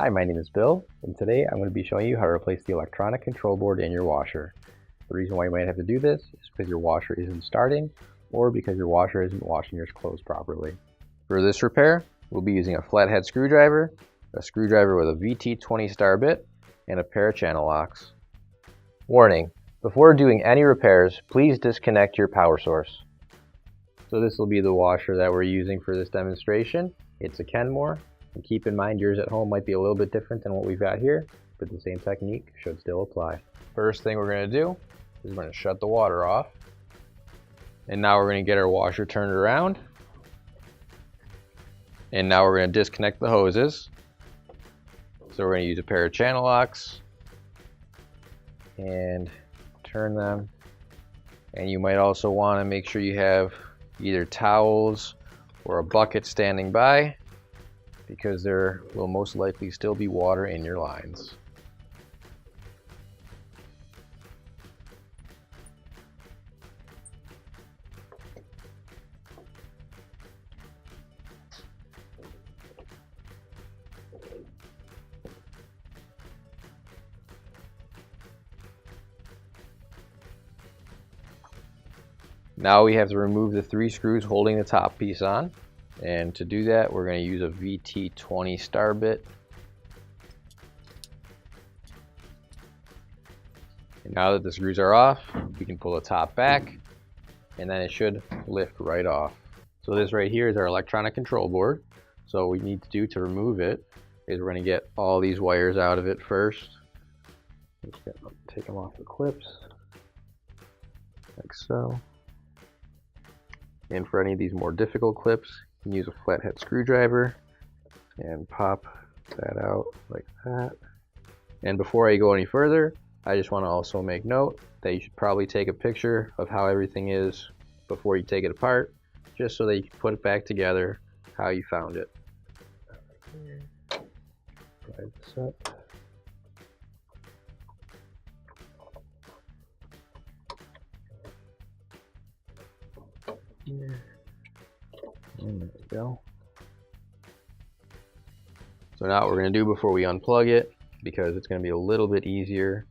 Hi, my name is Bill, and today I'm going to be showing you how to replace the electronic control board in your washer. The reason why you might have to do this is because your washer isn't starting, or because your washer isn't washing your clothes properly. For this repair, we'll be using a flathead screwdriver, a screwdriver with a VT20 star bit, and a pair of channel locks. Warning: before doing any repairs, please disconnect your power source. So this will be the washer that we're using for this demonstration. It's a Kenmore. And keep in mind, yours at home might be a little bit different than what we've got here, but the same technique should still apply. First thing we're going to do is we're going to shut the water off. And now we're going to get our washer turned around. And now we're going to disconnect the hoses. So we're going to use a pair of channel locks and turn them. And you might also want to make sure you have either towels or a bucket standing by, because there will most likely still be water in your lines. Now we have to remove the 3 screws holding the top piece on. And to do that, we're going to use a VT20 star bit. And now that the screws are off, we can pull the top back, and then it should lift right off. So this right here is our electronic control board. So what we need to do to remove it is we're going to get all these wires out of it first. Just take them off the clips, like so. And for any of these more difficult clips, you can use a flathead screwdriver and pop that out like that. And before I go any further, I just want to also make note that you should probably take a picture of how everything is before you take it apart, just so that you can put it back together how you found it. Slide this up. Here. And there we go. So now what we're going to do before we unplug it, because it's going to be a little bit easier,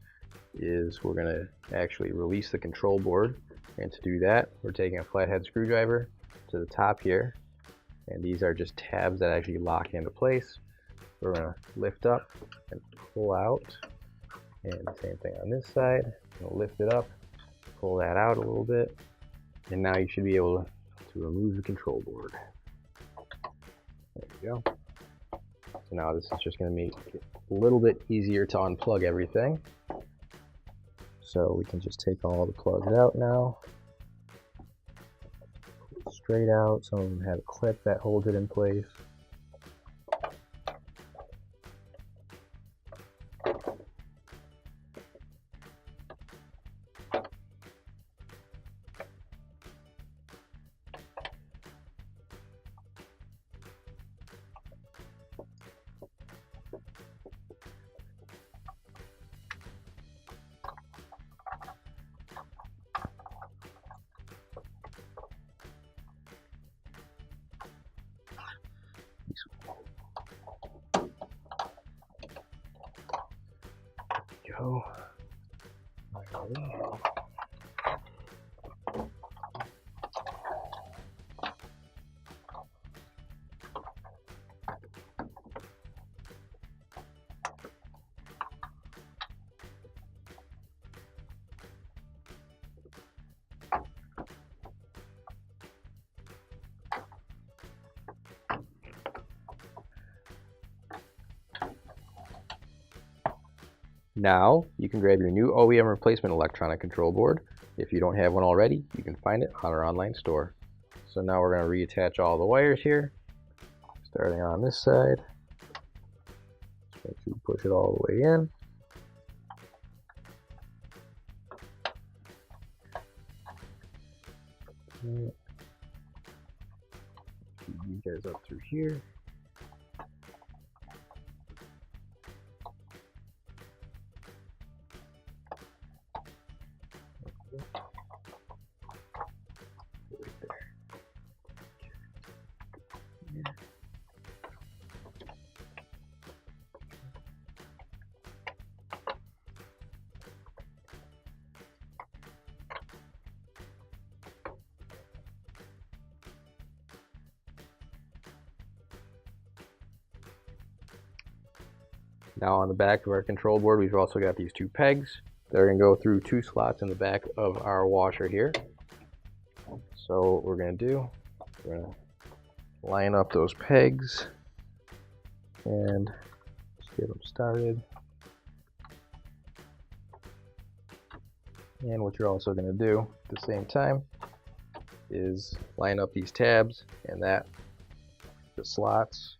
is we're going to actually release the control board. And to do that, we're taking a flathead screwdriver to the top here, and these are just tabs that actually lock into place. We're going to lift up and pull out, and the same thing on this side. We'll lift it up, pull that out a little bit, and now you should be able to remove the control board. There we go. So now this is just going to make it a little bit easier to unplug everything. So we can just take all the plugs out now. Straight out. Some of them have a clip that holds it in place. Go. Now you can grab your new OEM replacement electronic control board. If you don't have one already, you can find it on our online store. So now we're going to reattach all the wires here, starting on this side. Just make sure you push it all the way in. You guys up through here. Now on the back of our control board, we've also got these 2 pegs. They're going to go through 2 slots in the back of our washer here. So what we're going to do, we're going to line up those pegs and just get them started. And what you're also going to do at the same time is line up these tabs and the slots,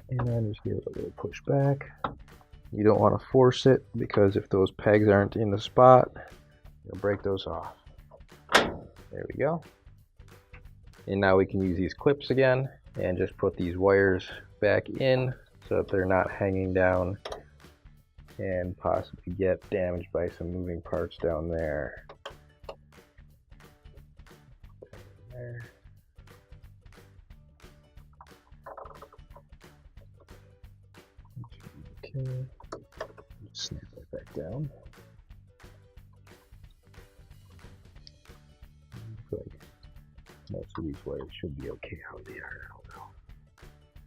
and then just give it a little push back. You don't want to force it, because if those pegs aren't in the spot, you'll break those off. There we go. And now we can use these clips again and just put these wires back in so that they're not hanging down and possibly get damaged by some moving parts down there. Okay, snap that back down. Like most of these wires should be okay how they are.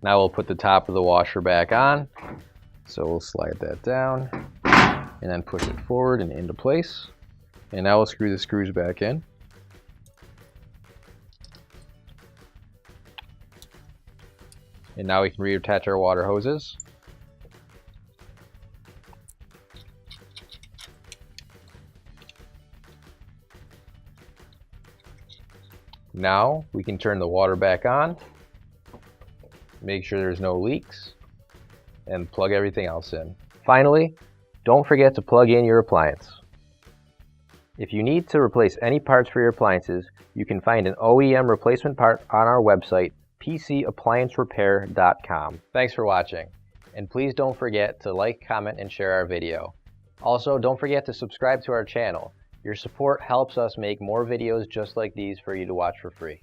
Now we'll put the top of the washer back on. So we'll slide that down and then push it forward and into place. And now we'll screw the screws back in. And now we can reattach our water hoses. Now we can turn the water back on, make sure there's no leaks, and plug everything else in. Finally, don't forget to plug in your appliance. If you need to replace any parts for your appliances, you can find an OEM replacement part on our website, PCApplianceRepair.com. Thanks for watching, and please don't forget to like, comment, and share our video. Also, don't forget to subscribe to our channel. Your support helps us make more videos just like these for you to watch for free.